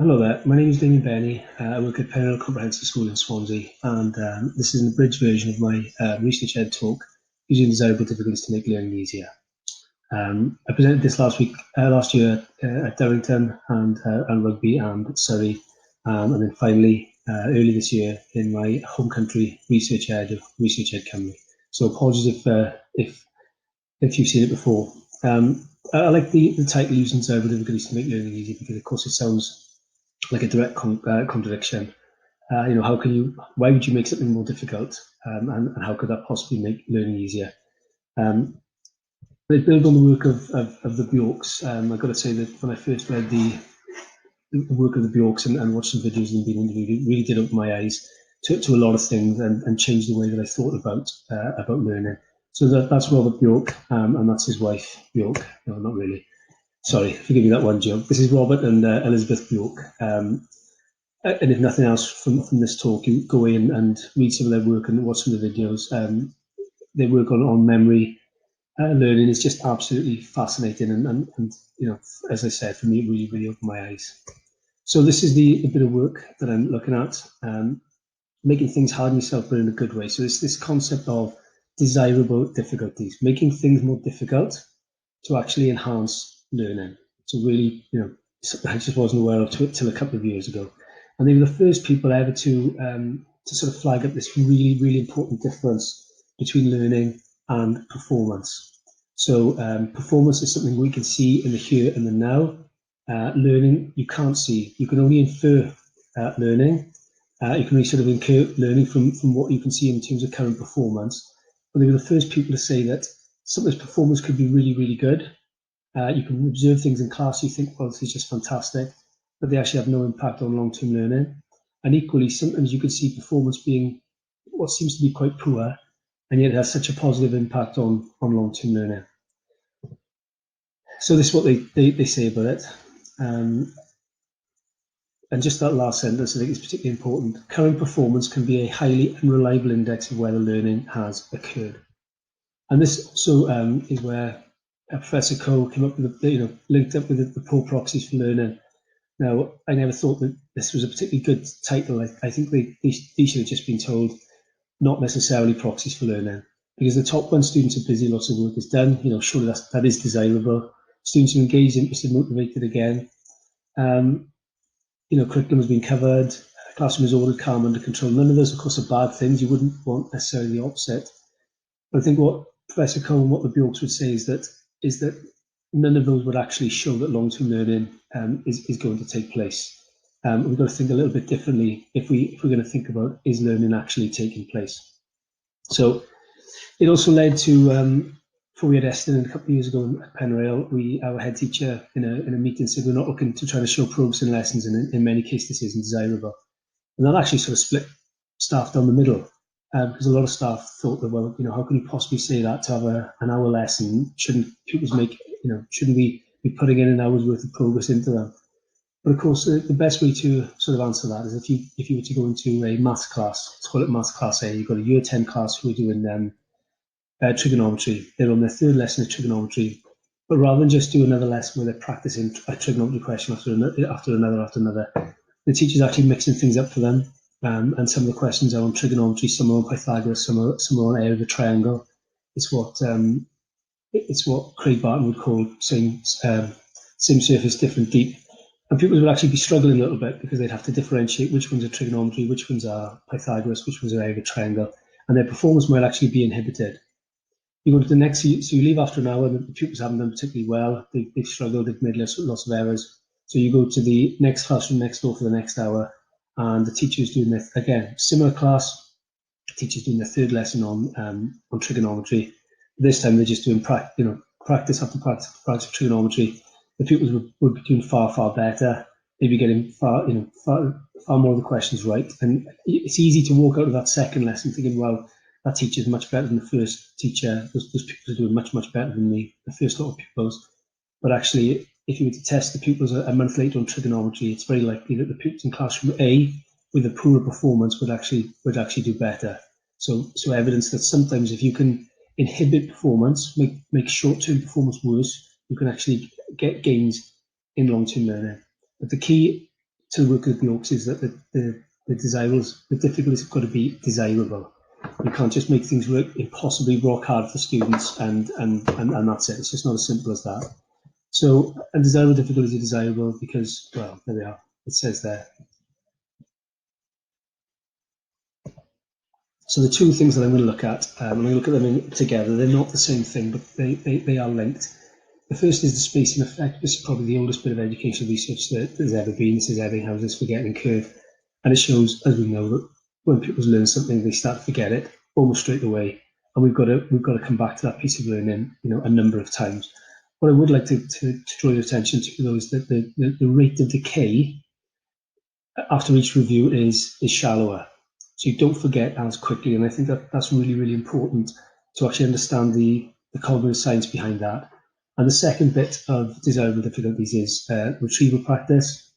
Hello there, my name is Damian Benney. I work at Penrell Comprehensive School in Swansea, and this is an abridged version of my researchED talk, using desirable difficulties to make learning easier. I presented this last year at Durrington and Rugby and Surrey, and then finally early this year in my home country researchED of researchED Cymru. So apologies if you've seen it before. I like the title using desirable difficulties to make learning easy because of course it sounds like a direct contradiction. Why would you make something more difficult, and how could that possibly make learning easier? They build on the work of the Bjorks. I've got to say that when I first read the work of the Bjorks and watched some videos and been interviewed, it really did open my eyes to a lot of things and changed the way that I thought about learning. So that's Robert Bjork, and that's his wife, Bjork. No, not really. Sorry, forgive me that one joke. This is Robert and Elizabeth Bjork. And if nothing else from this talk, you go in and read some of their work and watch some of the videos. Their work on memory learning is just absolutely fascinating. And as I said, for me, it really, really opened my eyes. So this is the bit of work that I'm looking at, making things hard on yourself, but in a good way. So it's this concept of desirable difficulties, making things more difficult to actually enhance learning. So really, I just wasn't aware of it till a couple of years ago. And they were the first people ever to sort of flag up this really, really important difference between learning and performance. So performance is something we can see in the here and the now. Learning, you can't see. You can only infer learning. You can only sort of infer learning from what you can see in terms of current performance. But they were the first people to say that somebody's performance could be really, really good. You can observe things in class, you think, well, this is just fantastic, but they actually have no impact on long-term learning. And equally, sometimes you could see performance being what seems to be quite poor, and yet it has such a positive impact on long-term learning. So this is what they say about it. And just that last sentence, I think, is particularly important. Current performance can be a highly unreliable index of whether learning has occurred. And this also is where Professor Coe came up with, linked up with the poor proxies for learning. Now, I never thought that this was a particularly good title. I think they should have just been told not necessarily proxies for learning, because the top one, students are busy, lots of work is done. Surely that is desirable. Students are engaged, interested, motivated again. Curriculum has been covered. Classroom is ordered, calm, under control. None of those, of course, are bad things. You wouldn't want necessarily the opposite. But I think what Professor Coe and what the Bjorks would say is that none of those would actually show that long-term learning is going to take place. We've got to think a little bit differently if we're going to think about, is learning actually taking place? So it also led to, before we had Eston a couple of years ago at Penrail, our head teacher in a meeting said we're not looking to try to show progress in lessons, and in many cases this isn't desirable. And that actually sort of split staff down the middle. Because a lot of staff thought that, well, how can you possibly say that to have an hour lesson? Shouldn't pupils shouldn't we be putting in an hour's worth of progress into them? But of course, the best way to sort of answer that is if you were to go into a maths class, let's call it maths class A, you've got a year 10 class who are doing trigonometry. They're on their third lesson of trigonometry, but rather than just do another lesson where they're practicing a trigonometry question after another, the teacher's actually mixing things up for them. And some of the questions are on trigonometry, some are on Pythagoras, some are on area of a triangle. It's what Craig Barton would call same surface, different deep. And people would actually be struggling a little bit because they'd have to differentiate which ones are trigonometry, which ones are Pythagoras, which ones are area of a triangle, and their performance might actually be inhibited. You go to the next, so you leave after an hour, and the pupils haven't done particularly well. They've struggled, they've made lots of errors. So you go to the next classroom next door for the next hour, and the teacher's doing their, again, similar class, teacher's doing their third lesson on trigonometry. This time they're just doing practice after practice of trigonometry. The pupils would be doing far better. They'd be getting far more of the questions right. And it's easy to walk out of that second lesson thinking, well, that teacher is much better than the first teacher. Those pupils are doing much better than the first lot of pupils. But actually, if you were to test the pupils a month later on trigonometry, it's very likely that the pupils in classroom A with a poorer performance would actually do better. So evidence that sometimes if you can inhibit performance, make short-term performance worse, you can actually get gains in long-term learning. But the key to work with Bjorks is that the difficulties have got to be desirable. You can't just make things work impossibly rock hard for students and that's it. It's just not as simple as that. So a desirable difficulty is desirable because, well, there we are. It says there. So the two things that I'm going to look at, I'm going to look at them together. They're not the same thing, but they are linked. The first is the spacing effect. This is probably the oldest bit of educational research that there's ever been. This is Ebbinghouse's forgetting curve. And it shows, as we know, that when people learn something, they start to forget it almost straight away. And we've got to come back to that piece of learning, a number of times. What I would like to draw your attention to, though, is that the rate of decay after each review is shallower. So you don't forget as quickly. And I think that's really, really important to actually understand the cognitive science behind that. And the second bit of desirable difficulties is retrieval practice.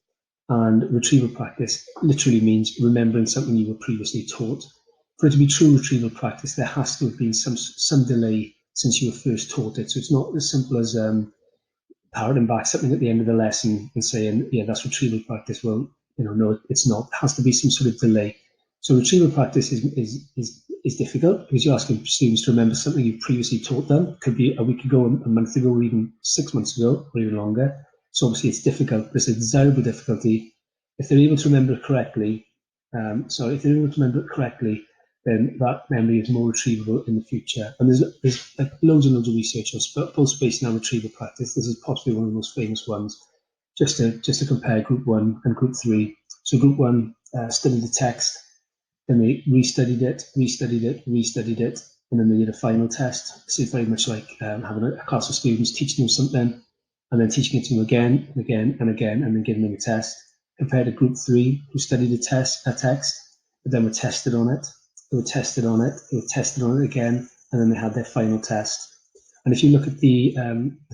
And retrieval practice literally means remembering something you were previously taught. For it to be true retrieval practice, there has to have been some delay since you were first taught it. So it's not as simple as parroting back something at the end of the lesson and saying, yeah, that's retrieval practice. Well, no, it's not. It has to be some sort of delay. So retrieval practice is difficult because you're asking students to remember something you've previously taught them. It could be a week ago, a month ago, or even 6 months ago, or even longer. So obviously it's difficult. There's a desirable difficulty. If they're able to remember it correctly, then that memory is more retrievable in the future. And there's like loads and loads of research on both spacing and retrieval practice. This is possibly one of the most famous ones, just to compare group 1 and group 3. So group 1 studied the text, then they restudied it, and then they did a final test. So it's very much like having a class of students, teaching them something, and then teaching it to them again and again and again, and then giving them a test. Compared to group 3, who studied a text, but then were tested on it. They were tested on it again, and then they had their final test. And if you look at the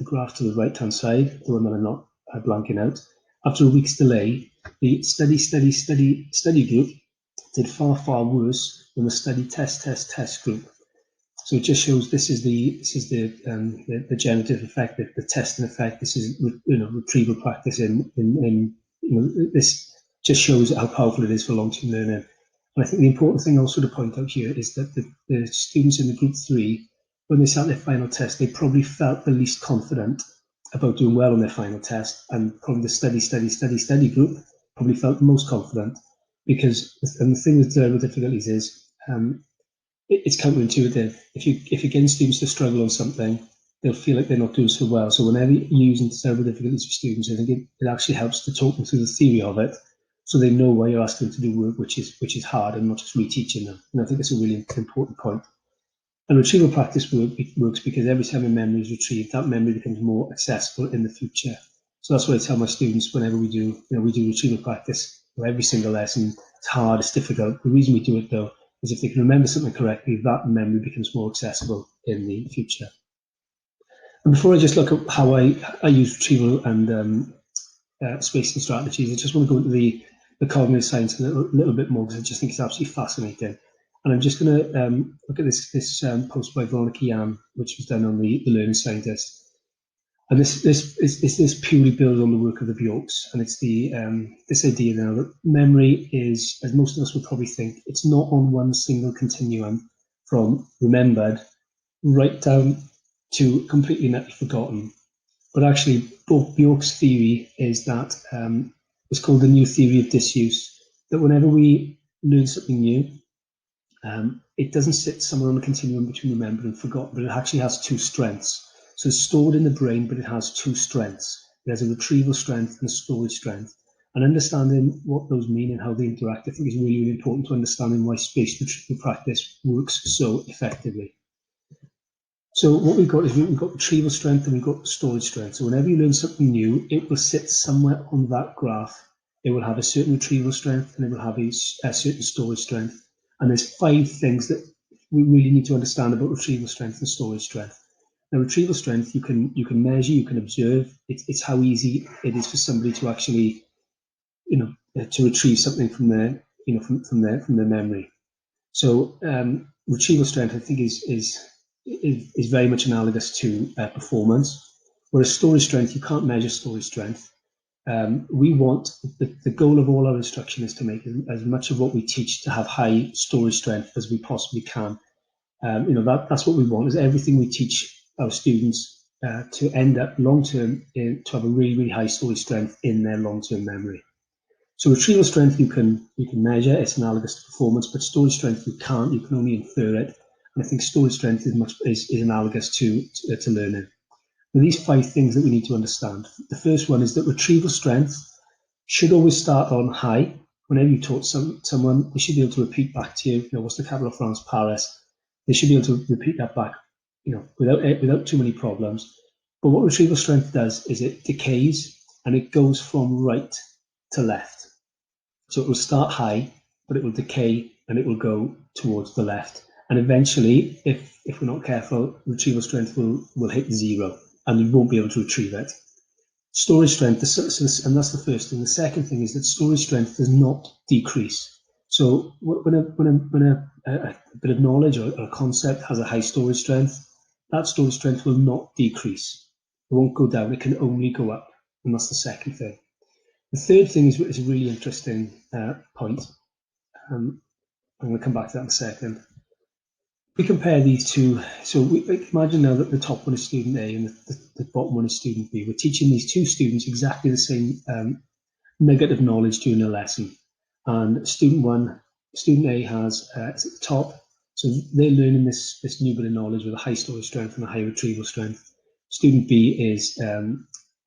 graph to the right-hand side, the one that I'm not blanking out, after a week's delay, the study group did far, far worse than the study test group. So it just shows this is the generative effect, the testing effect. This is retrieval practice this just shows how powerful it is for long-term learning. And I think the important thing also to point out here is that the students in the group 3, when they sat their final test, they probably felt the least confident about doing well on their final test, and probably the study group probably felt the most confident because, and the thing with desirable difficulties is it's counterintuitive. If you're getting students to struggle on something, they'll feel like they're not doing so well. So whenever you're using desirable difficulties for students, I think it actually helps to talk them through the theory of it, so they know why you're asking them to do work which is hard and not just reteaching them. And I think that's a really important point. And retrieval practice works because every time a memory is retrieved, that memory becomes more accessible in the future. So that's what I tell my students whenever we do retrieval practice. Every single lesson, it's hard, it's difficult. The reason we do it though is if they can remember something correctly, that memory becomes more accessible in the future. And before I just look at how I use retrieval and spacing strategies, I just want to go into the cognitive science a little bit more because I just think it's absolutely fascinating. And I'm just going to look at this post by Veronica Yan, which was done on the Learning Scientist. And this purely builds on the work of the Bjorks, and it's this idea now that memory is, as most of us would probably think, it's not on one single continuum from remembered right down to completely and utterly forgotten. But actually, Bjork's theory is that it's called the new theory of disuse. That whenever we learn something new, it doesn't sit somewhere on the continuum between remembered and forgotten, but it actually has two strengths. So it's stored in the brain, but it has two strengths. It has a retrieval strength and a storage strength. And understanding what those mean and how they interact, I think is really, really important to understanding why spaced retrieval practice works so effectively. So what we've got is we've got retrieval strength and we've got storage strength. So whenever you learn something new, it will sit somewhere on that graph. It will have a certain retrieval strength and it will have a certain storage strength. And there's 5 things that we really need to understand about retrieval strength and storage strength. Now, retrieval strength you can measure, you can observe. It's how easy it is for somebody to actually, to retrieve something from their, from their memory. So retrieval strength, I think, is very much analogous to performance. Whereas storage strength, you can't measure storage strength. we want the goal of all our instruction is to make as much of what we teach to have high storage strength as we possibly can. That's what we want, is everything we teach our students to end up long-term to have a really, really high storage strength in their long-term memory. So retrieval strength you can measure, it's analogous to performance, but storage strength you can't, you can only infer it. And I think storage strength is analogous to learning. Now, these 5 things that we need to understand. The first one is that retrieval strength should always start on high. Whenever you taught someone, they should be able to repeat back to you, what's the capital of France, Paris? They should be able to repeat that back, without too many problems. But what retrieval strength does is it decays and it goes from right to left. So it will start high, but it will decay and it will go towards the left. And eventually, if we're not careful, retrieval strength will hit 0 and you won't be able to retrieve it. Storage strength, and that's the first thing. The second thing is that storage strength does not decrease. So when a bit of knowledge or a concept has a high storage strength, that storage strength will not decrease. It won't go down, it can only go up. And that's the second thing. The third thing is a really interesting point. I'm going to come back to that in a second. We compare these two. So imagine now that the top one is student A and the bottom one is student B. We're teaching these 2 students exactly the same nugget of knowledge during a lesson. And student A has it's at the top. So they're learning this new bit of knowledge with a high storage strength and a high retrieval strength. Student B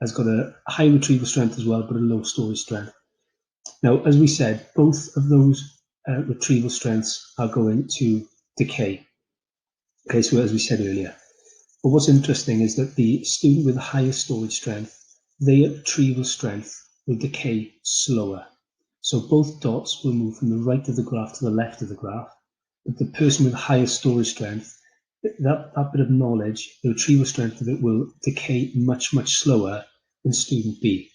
has got a high retrieval strength as well, but a low storage strength. Now, as we said, both of those retrieval strengths are going to decay. Okay, so as we said earlier. But what's interesting is that the student with the highest storage strength, their retrieval strength will decay slower. So both dots will move from the right of the graph to the left of the graph. But the person with the highest storage strength, that bit of knowledge, the retrieval strength of it will decay much, much slower than student B.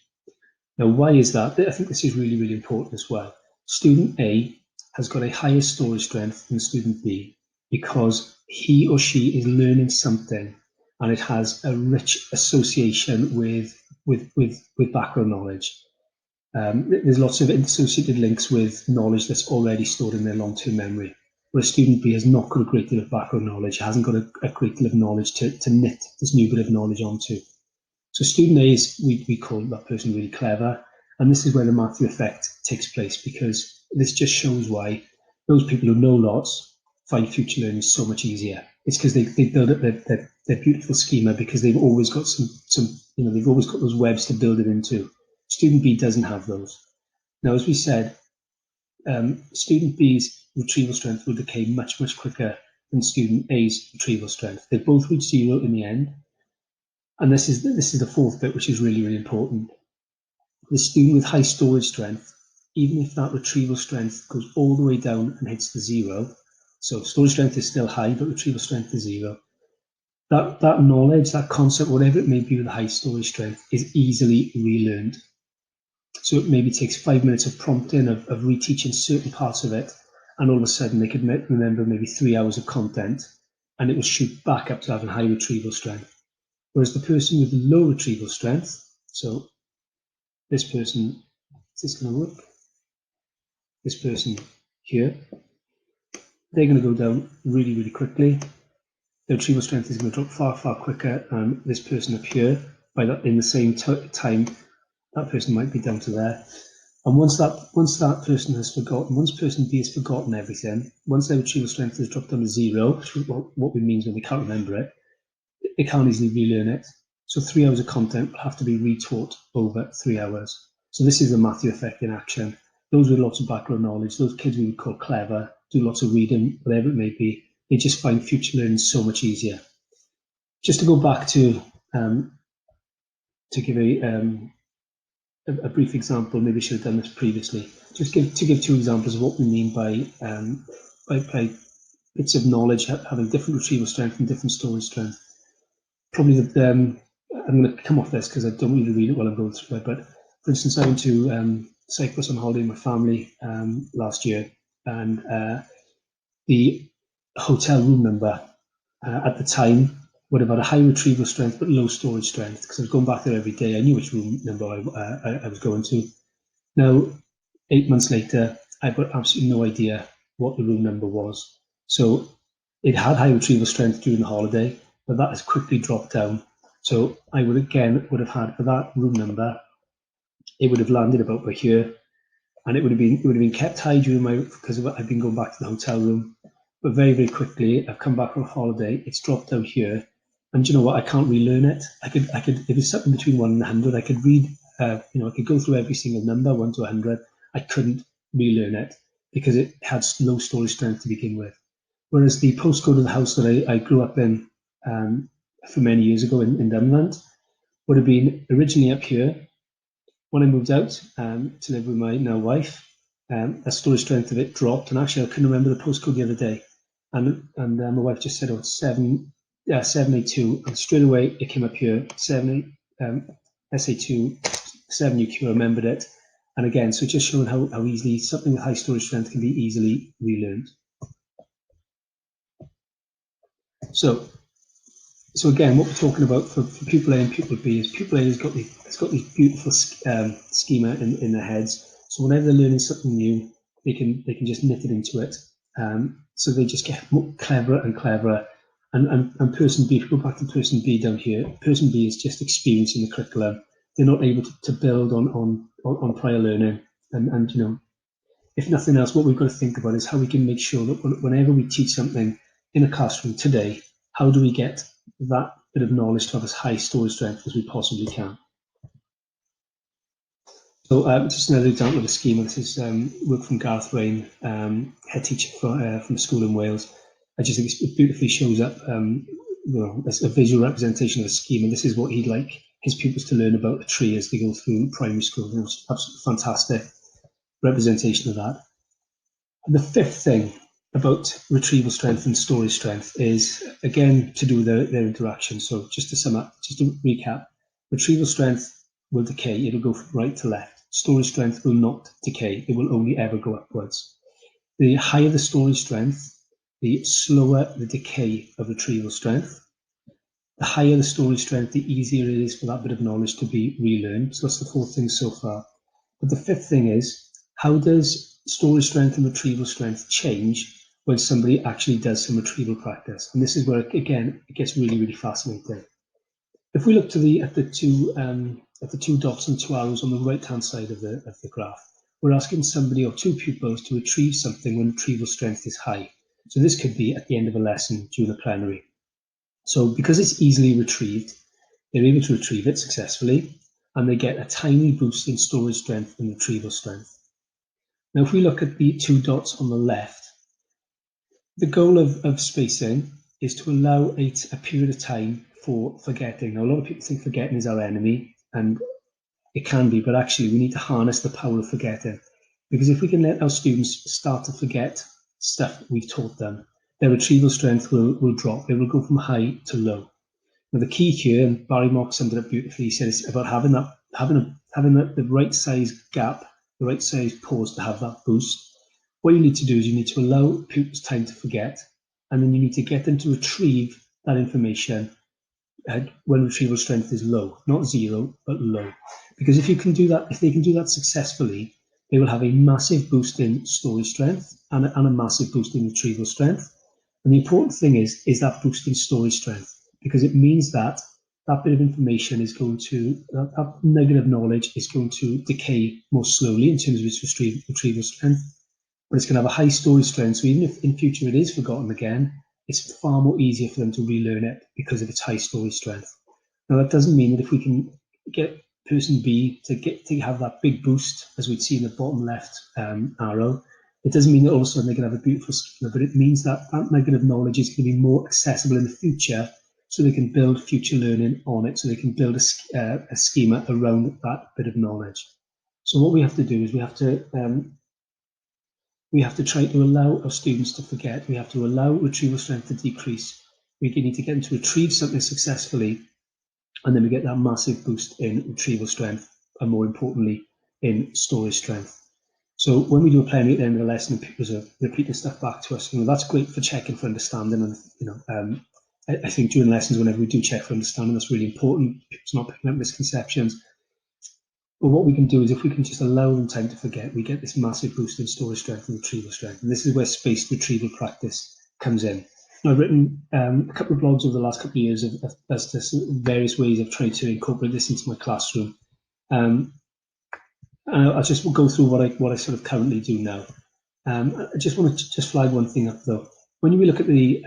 Now, why is that? I think this is really, really important as well. Student A has got a higher storage strength than student B because he or she is learning something and it has a rich association with background knowledge. There's lots of associated links with knowledge that's already stored in their long-term memory, whereas student B has not got a great deal of background knowledge, hasn't got a great deal of knowledge to knit this new bit of knowledge onto. So student A is, we call that person really clever, and this is where the Massey Effect takes place, because this just shows why those people who know lots find future learning so much easier. It's because they build up their beautiful schema because they've always got they've always got those webs to build it into. Student B doesn't have those. Now, as we said, student B's retrieval strength will decay much, much quicker than student A's retrieval strength. They both reach 0 in the end. And this is the fourth bit, which is really, really important. The student with high storage strength, even if that retrieval strength goes all the way down and hits the 0, so storage strength is still high, but retrieval strength is 0, that knowledge, that concept, whatever it may be with a high storage strength, is easily relearned. So it maybe takes 5 minutes of prompting, of reteaching certain parts of it, and all of a sudden they could remember maybe 3 hours of content, and it will shoot back up to having high retrieval strength. Whereas the person with the low retrieval strength, so this person, is this going to work? This person here, they're going to go down really, really quickly. The retrieval strength is going to drop far, far quicker, and this person up here, in the same time, that person might be down to there. And once that person has forgotten, once person B has forgotten everything, once their retrieval strength has dropped down to 0, which is what we mean when they can't remember it, they can't easily relearn it. So 3 hours of content will have to be retaught over 3 hours. So this is the Massey Effect in action. Those with lots of background knowledge, those kids we would call clever, do lots of reading, whatever it may be, they just find future learning so much easier. Just to go back to give a brief example, maybe I should have done this previously. Just to give 2 examples of what we mean by bits of knowledge having different retrieval strength and different storage strength. Probably I'm going to come off this because I don't need to read it while I'm going through it. But for instance, I went to Cyprus on holiday with my family last year, and the hotel room number at the time would have had a high retrieval strength but low storage strength, because I was going back there every day. I knew which room number I was going to. Now, 8 months later, I've got absolutely no idea what the room number was. So it had high retrieval strength during the holiday, but that has quickly dropped down. So I would have had, for that room number, it would have landed about by here, and it would have been kept high during because I've been going back to the hotel room. But very, very quickly, I've come back from holiday, it's dropped down here, and you know what? I can't relearn it. I could, if it's something between 1 and 100, I could read, I could go through every single number, 1 to 100. I couldn't relearn it because it had low storage strength to begin with. Whereas the postcode of the house that I grew up in for many years ago in Dunland would have been originally up here. When I moved out to live with my now wife, the storage strength of it dropped, and actually I couldn't remember the postcode the other day, and my wife just said, "Oh, it's 782," and straight away it came up here, SA2 7UQ. I remembered it, and again, so just showing how easily something with high storage strength can be easily relearned. So again, what we're talking about for pupil A and pupil B is pupil A has got these beautiful schema in their heads. So whenever they're learning something new, they can just knit it into it. So they just get more cleverer and cleverer. And person B, if we go back to person B down here, person B is just experiencing the curriculum. They're not able to build on prior learning. And you know, if nothing else, what we've got to think about is how we can make sure that whenever we teach something in a classroom today, how do we get that bit of knowledge to have as high storage strength as we possibly can? So just another example of a schema. This is work from Gareth Rain, head teacher from a school in Wales. I just think it beautifully shows up as a visual representation of a schema. This is what he'd like his pupils to learn about a tree as they go through primary school. It was absolutely fantastic representation of that. And the fifth thing about retrieval strength and storage strength is, again, to do with their interaction. So just to sum up, just to recap, retrieval strength will decay. It'll go from right to left. Storage strength will not decay. It will only ever go upwards. The higher the storage strength, the slower the decay of retrieval strength. The higher the storage strength, the easier it is for that bit of knowledge to be relearned. So that's the 4 things so far. But the 5th thing is, how does storage strength and retrieval strength change when somebody actually does some retrieval practice? And this is where, again, it gets really, really fascinating. If we look at the two dots and 2 arrows on the right-hand side of the graph, we're asking somebody or 2 pupils to retrieve something when retrieval strength is high. So this could be at the end of a lesson during a plenary. So because it's easily retrieved, they're able to retrieve it successfully, and they get a tiny boost in storage strength and retrieval strength. Now, if we look at the 2 dots on the left, the goal of spacing is to allow a period of time for forgetting. Now, a lot of people think forgetting is our enemy, and it can be, but actually we need to harness the power of forgetting. Because if we can let our students start to forget stuff that we've taught them, their retrieval strength will drop. It will go from high to low. Now, the key here, and Barry Mock summed it up beautifully, he said it's about having the right size gap, the right size pause to have that boost. What you need to do is you need to allow pupils time to forget, and then you need to get them to retrieve that information when retrieval strength is low, not 0, but low. Because if they can do that successfully, they will have a massive boost in storage strength and a massive boost in retrieval strength. And the important thing is that boost in storage strength, because it means that that bit of information is going to, that nugget of knowledge is going to decay more slowly in terms of its retrieval strength, but it's going to have a high storage strength. So even if in future it is forgotten again, it's far more easier for them to relearn it because of its high storage strength. Now, that doesn't mean that if we can get person B to have that big boost, as we'd see in the bottom left arrow, it doesn't mean that all of a sudden they can have a beautiful schema, but it means that that nugget of knowledge is going to be more accessible in the future, so they can build future learning on it, so they can build a schema around that bit of knowledge. So what we have to do is we have to try to allow our students to forget. We have to allow retrieval strength to decrease. We need to get them to retrieve something successfully, and then we get that massive boost in retrieval strength, and more importantly, in storage strength. So when we do a plenary at the end of the lesson and pupils are repeating stuff back to us, that's great for checking for understanding and I think during lessons, whenever we do check for understanding, that's really important. People's not picking up misconceptions. But what we can do is, if we can just allow them time to forget, we get this massive boost in storage strength and retrieval strength. And this is where spaced retrieval practice comes in. Now, I've written a couple of blogs over the last couple of years as to various ways I've tried to incorporate this into my classroom. I'll just go through what I sort of currently do now. I just want to flag one thing up though. When we look at the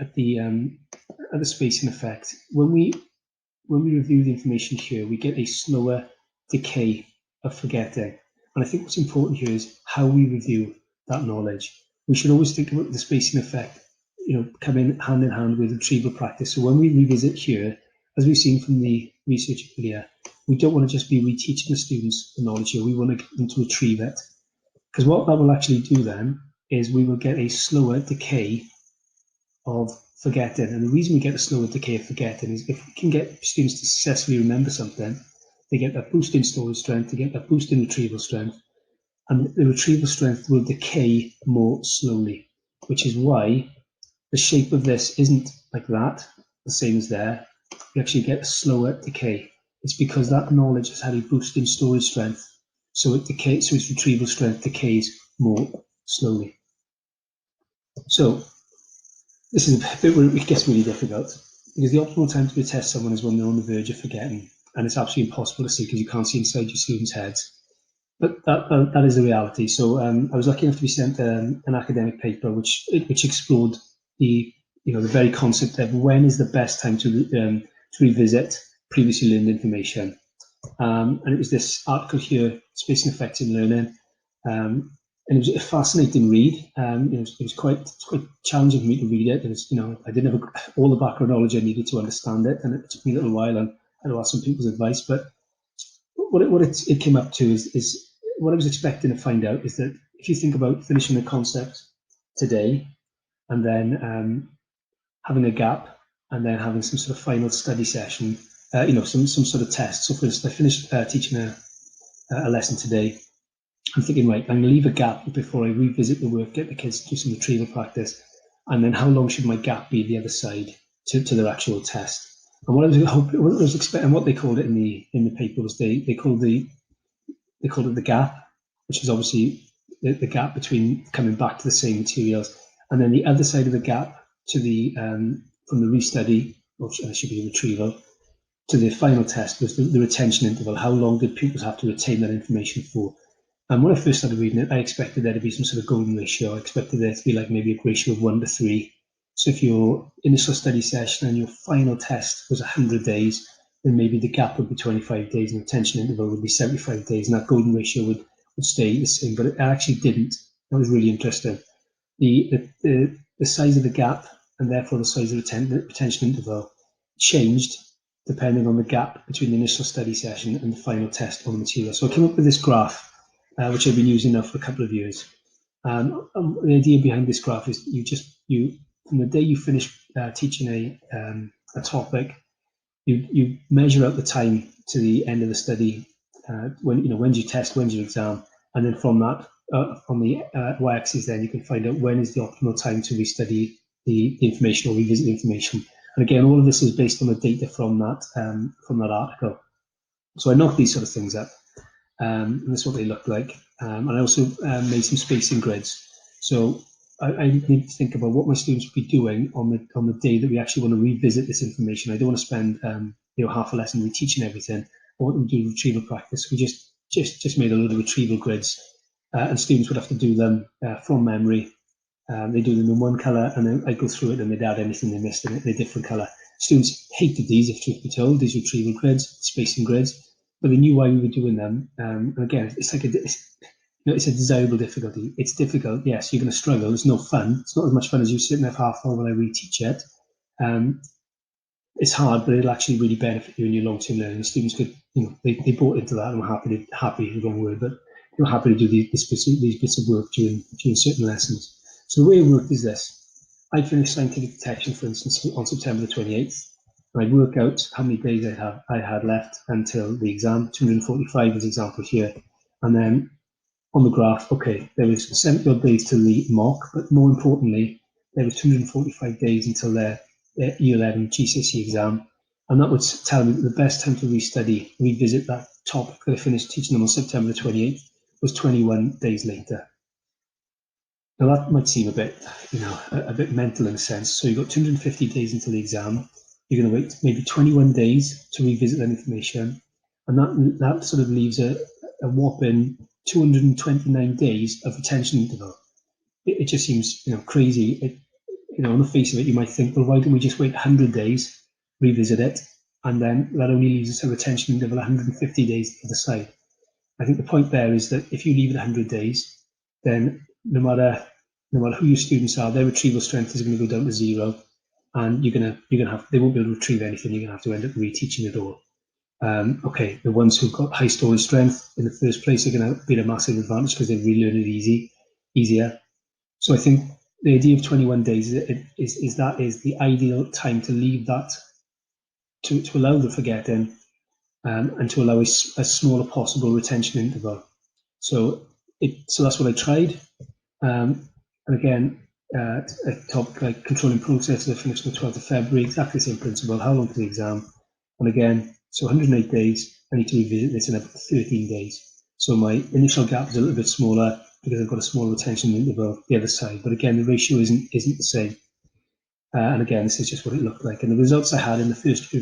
spacing effect, when we review the information here, we get a slower decay of forgetting. And I think what's important here is how we review that knowledge. We should always think about the spacing effect, come in hand with retrieval practice. So when we revisit here, as we've seen from the research earlier, we don't want to just be reteaching the students the knowledge here. We want to get them to retrieve it. Because what that will actually do then is we will get a slower decay of forgetting. And the reason we get a slower decay of forgetting is if we can get students to successfully remember something, they get that boost in storage strength, they get that boost in retrieval strength, and the retrieval strength will decay more slowly, which is why the shape of this isn't like that, the same as there. You actually get a slower decay. It's because that knowledge has had a boost in storage strength, so it decays, so its retrieval strength decays more slowly. So this is a bit where it gets really difficult, because the optimal time to test someone is when they're on the verge of forgetting, and it's absolutely impossible to see because you can't see inside your students' heads. But that is the reality. So I was lucky enough to be sent an academic paper which explored the very concept of when is the best time to revisit previously learned information. And it was this article here, Spacing Effects in Learning. And it was a fascinating read. It was quite challenging for me to read it. It was, I didn't have all the background knowledge I needed to understand it, and it took me a little while, and I had to ask some people's advice. But what it came up to is what I was expecting to find out is that if you think about finishing a concept today, and then having a gap, and then having some sort of final study session, some sort of test. So for instance, I finished teaching a lesson today. I'm thinking, right, I'm going to leave a gap before I revisit the work, get the kids to do some retrieval practice, and then how long should my gap be the other side to their actual test? And what I was expecting, what they called it in the paper was they called it the gap, which is obviously the gap between coming back to the same materials, and then the other side of the gap to the from the restudy, or should be retrieval, to the final test was the retention interval. How long did pupils have to retain that information for? And when I first started reading it, I expected there to be some sort of golden ratio. I expected there to be like maybe a ratio of 1 to 3. So if your initial study session and your final test was 100 days, then maybe the gap would be 25 days and the retention interval would be 75 days, and that golden ratio would stay the same. But it actually didn't. That was really interesting. The size of the gap, and therefore the size of the retention interval, changed depending on the gap between the initial study session and the final test on the material. So I came up with this graph, which I've been using now for a couple of years. The idea behind this graph is you from the day you finish teaching a topic, you measure out the time to the end of the study. When's your test, when's your exam, and then from that on the y-axis, then you can find out when is the optimal time to restudy the information or revisit the information. And again, all of this is based on the data from that article. So I knocked these sort of things up. And that's what they look like. And I also made some spacing grids. So I need to think about what my students will be doing on the day that we actually want to revisit this information. I don't want to spend half a lesson reteaching everything. I want them to do retrieval practice. We just made a load of retrieval grids, and students would have to do them from memory. They do them in one colour, and then I go through it and they'd add anything they missed in a different colour. Students hated these, if truth be told, these retrieval grids, spacing grids. But they knew why we were doing them. And again, it's like it's a desirable difficulty. It's difficult, yes, you're going to struggle. It's no fun. It's not as much fun as you sitting there for half an hour when I reteach it. It's hard, but it'll actually really benefit you in your long-term learning. The students could, they bought into that and were happy is the wrong word, but they were happy to do these bits of work during certain lessons. So the way it worked is this. I'd finish scientific detection, for instance, on September the 28th. And I'd work out how many days I had left until the exam, 245 as example here. And then on the graph, okay, there was 70 odd days to the mock, but more importantly, there was 245 days until their Year 11 GCSE exam, and that would tell me that the best time to revisit that topic that I finished teaching them on September the 28th was 21 days later. Now that might seem a bit, a bit mental in a sense. So you've got 250 days until the exam. You're going to wait maybe 21 days to revisit that information, and that sort of leaves a whopping 229 days of retention interval. It just seems crazy. On the face of it, you might think, well, why don't we just wait 100 days, revisit it, and then that only leaves us a retention interval 150 days to the side. I think the point there is that if you leave it 100 days, then no matter who your students are, their retrieval strength is going to go down to 0, and they won't be able to retrieve anything. You're going to have to end up reteaching it all. Okay, the ones who've got high storage strength in the first place are going to be a massive advantage because they relearn it easier. So I think the idea of 21 days is the ideal time to leave that, to allow the forgetting, and to allow a smaller possible retention interval. So that's what I tried. And again, a topic like controlling processes, I finished on the 12th of February, exactly the same principle. How long for the exam? And again, so 108 days, I need to revisit this in about 13 days. So my initial gap is a little bit smaller because I've got a smaller retention interval the other side. But again, the ratio isn't the same. And again, this is just what it looked like. And the results I had in the first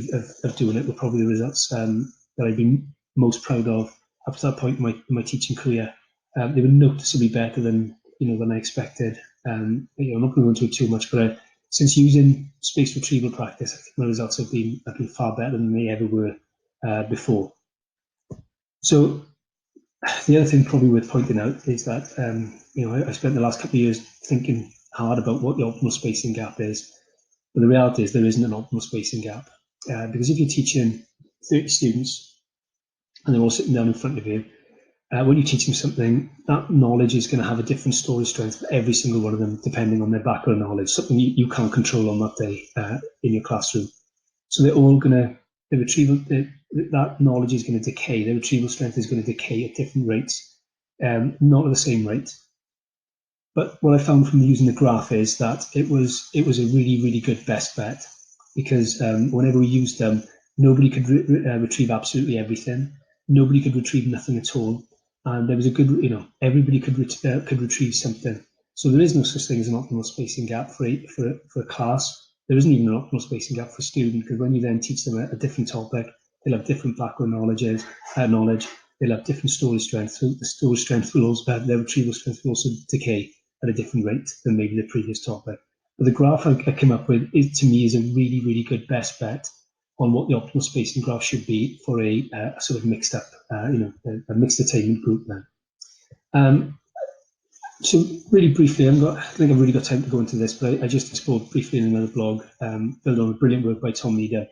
of doing it were probably the results that I've been most proud of up to that point in my teaching career. They were noticeably better than I expected. I'm not going to go into it too much, but since using spaced retrieval practice, I think my results have been far better than they ever were before. So the other thing probably worth pointing out is that I spent the last couple of years thinking hard about what the optimal spacing gap is. But the reality is there isn't an optimal spacing gap, because if you're teaching 30 students and they're all sitting down in front of you, when you teach them something, that knowledge is going to have a different storage strength for every single one of them, depending on their background knowledge, something you can't control on that day in your classroom. So they're all going to, that knowledge is going to decay, their retrieval strength is going to decay at different rates, not at the same rate. But what I found from using the graph is that it was a really, really good best bet, because whenever we used them, nobody could retrieve absolutely everything. Nobody could retrieve nothing at all. And there was a good, everybody could retrieve something. So there is no such thing as an optimal spacing gap for a class. There isn't even an optimal spacing gap for a student, because when you then teach them a different topic, they'll have different background knowledge, they'll have different storage strength. So the storage strength will also, their retrieval strength will also decay at a different rate than maybe the previous topic. But the graph I came up with, to me, is a really, really good best bet on what the optimal spacing graph should be for a sort of mixed up, a mixed attainment group then. So really briefly, I don't think I've really got time to go into this, but I just explored briefly in another blog, built on a brilliant work by Tom Leader.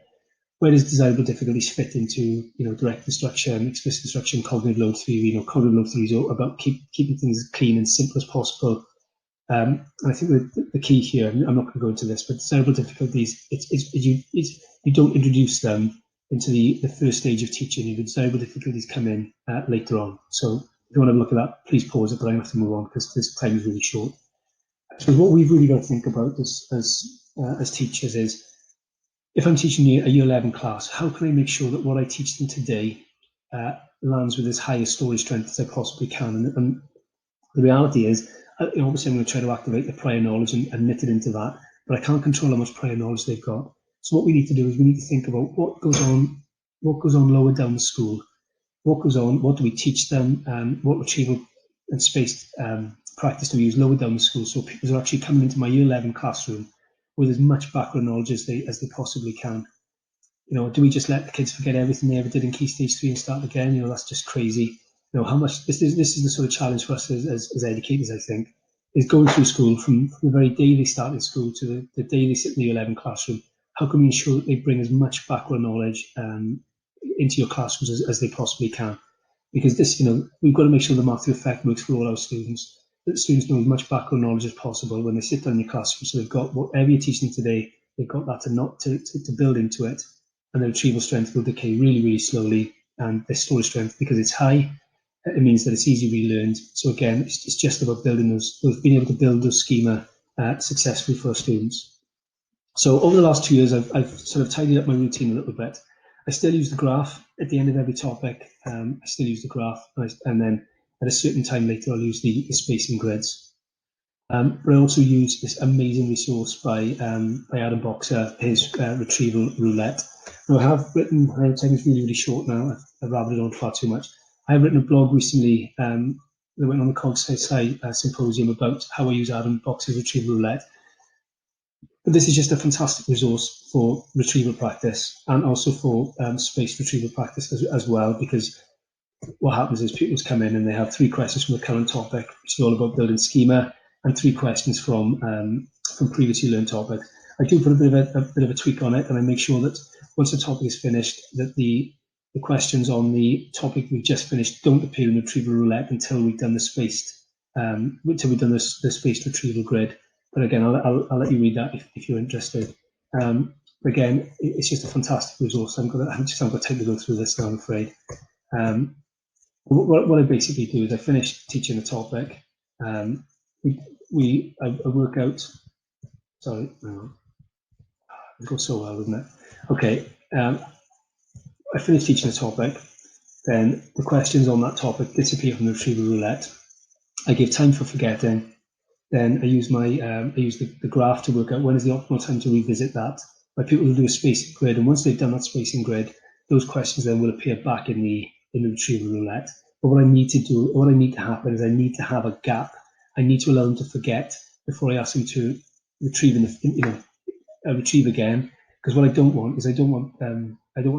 Where does desirable difficulties fit into, direct instruction, explicit instruction, cognitive load theory? Cognitive load theory is all about keeping things as clean and simple as possible. And I think the key here, I'm not going to go into this, but desirable difficulties, you don't introduce them into the first stage of teaching. The desirable difficulties come in later on. So if you want to look at that, please pause it, but I have to move on because this time is really short. So what we've really got to think about as teachers is, if I'm teaching a year 11 class, how can I make sure that what I teach them today lands with as high a storage strength as I possibly can? And the reality is, obviously I'm going to try to activate the prior knowledge and knit it into that, but I can't control how much prior knowledge they've got. So what we need to do is we need to think about what goes on lower down the school. What goes on, what do we teach them, what retrieval and spaced practice do we use lower down the school, so people are actually coming into my year 11 classroom with as much background knowledge as they possibly can. Do we just let the kids forget everything they ever did in Key Stage 3 and start again? That's just crazy. How much this is the sort of challenge for us as educators, I think, is going through school from the very day they start in school to the day they sit in the year 11 classroom. How can we ensure that they bring as much background knowledge into your classrooms as they possibly can? Because this, we've got to make sure the Massey Effect works for all our students, that students know as much background knowledge as possible when they sit down in your classroom. So they've got whatever you're teaching today, they've got that to build into it, and their retrieval strength will decay really, really slowly, and their storage strength, because it's high, it means that it's easy relearned. So again, it's just about building being able to build those schema successfully for our students. So over the last 2 years, I've sort of tidied up my routine a little bit. I still use the graph at the end of every topic. I still use the graph, and then at a certain time later, I'll use the spacing grids. But I also use this amazing resource by Adam Boxer, his Retrieval Roulette. Now I have written, I know time is really short now, I've rabbled on far too much. I have written a blog recently that went on the CogSci symposium about how I use Adam Boxer's Retrieval Roulette. But this is just a fantastic resource for retrieval practice and also for spaced retrieval practice as well, because what happens is pupils come in and they have 3 questions from the current topic, which is all about building schema, and 3 questions from previously learned topics. I do put a bit of a tweak on it, and I make sure that once the topic is finished, that the questions on the topic we've just finished don't appear in Retrieval Roulette until we've done the spaced the spaced retrieval grid. But again, I'll let you read that if you're interested. Again, it's just a fantastic resource. I just haven't got time to go through this now, I'm afraid. What I basically do is I finish teaching a topic. I work out. Sorry, it goes so well, doesn't it? Okay, I finish teaching a topic. Then the questions on that topic disappear from the Retrieval Roulette. I give time for forgetting. Then I use the graph to work out when is the optimal time to revisit that. My people will do a spacing grid, and once they've done that spacing grid, those questions then will appear back in the Retrieval Roulette. But what I need to happen is I need to have a gap. I need to allow them to forget before I ask them to retrieve retrieve again. Because what I don't want is I don't want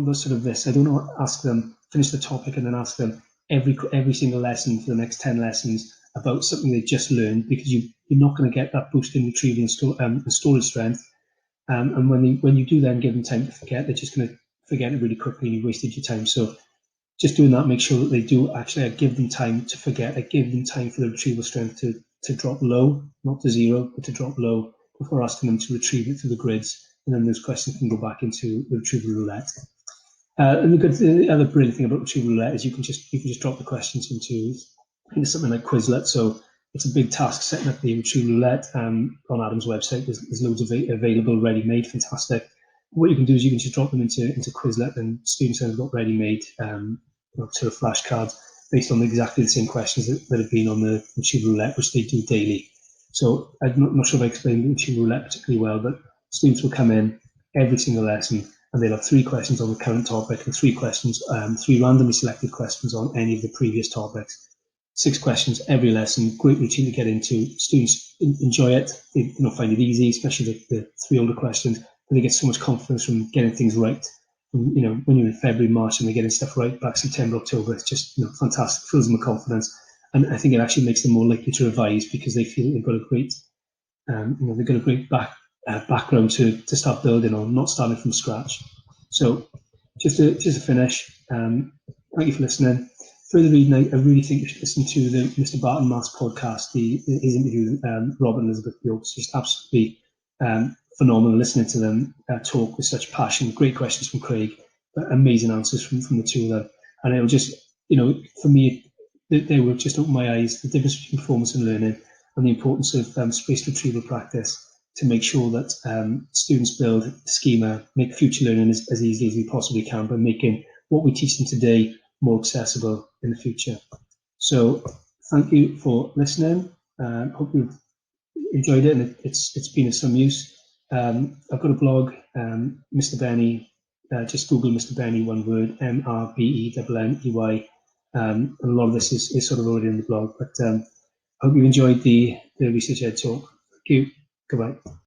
those sort of this. I don't want to ask them finish the topic and then ask them every single lesson for the next 10 lessons about something they just learned, because you're not going to get that boost in retrieval and storage strength. And when you do then give them time to forget, they're just going to forget it really quickly, and you've wasted your time. So just doing that, make sure that they do actually, I give them time to forget. I give them time for the retrieval strength to drop low, not to 0, but to drop low before asking them to retrieve it through the grids. And then those questions can go back into the Retrieval Roulette. And the other brilliant thing about Retrieval Roulette is you can just drop the questions into something like Quizlet. So it's a big task setting up the Retrieval Roulette on Adam's website. There's loads of available, ready-made, fantastic. What you can do is you can just drop them into Quizlet, and students have got ready-made sort of flashcards based on exactly the same questions that have been on the Retrieval Roulette, which they do daily. So I'm not sure if I explained the Retrieval Roulette particularly well, but students will come in every single lesson and they'll have 3 questions on the current topic and 3 questions, 3 randomly selected questions on any of the previous topics. 6 questions every lesson, great routine to get into. Students enjoy it, they find it easy, especially the 3 older questions, and they get so much confidence from getting things right. And, when you're in February, March, and they're getting stuff right back September, October, it's just fantastic, fills them with confidence. And I think it actually makes them more likely to revise because they feel they've got a great, they've got a great background to start building on, not starting from scratch. So just to finish, thank you for listening. Further reading, I really think you should listen to the Mr. Barton Mass podcast. His interview with Robert and Elizabeth Bjork is just absolutely phenomenal. Listening to them talk with such passion, great questions from Craig, amazing answers from the 2 of them. And it will just, for me, they will just open my eyes, the difference between performance and learning, and the importance of spaced retrieval practice to make sure that students build schema, make future learning as easy as we possibly can by making what we teach them today more accessible in the future. So thank you for listening. Hope you've enjoyed it and it's been of some use. I've got a blog, Mr. Benney, just Google Mr. Benney, one word, MRBENNEY. And a lot of this is sort of already in the blog, but I hope you enjoyed the research ed talk. Thank you. Goodbye.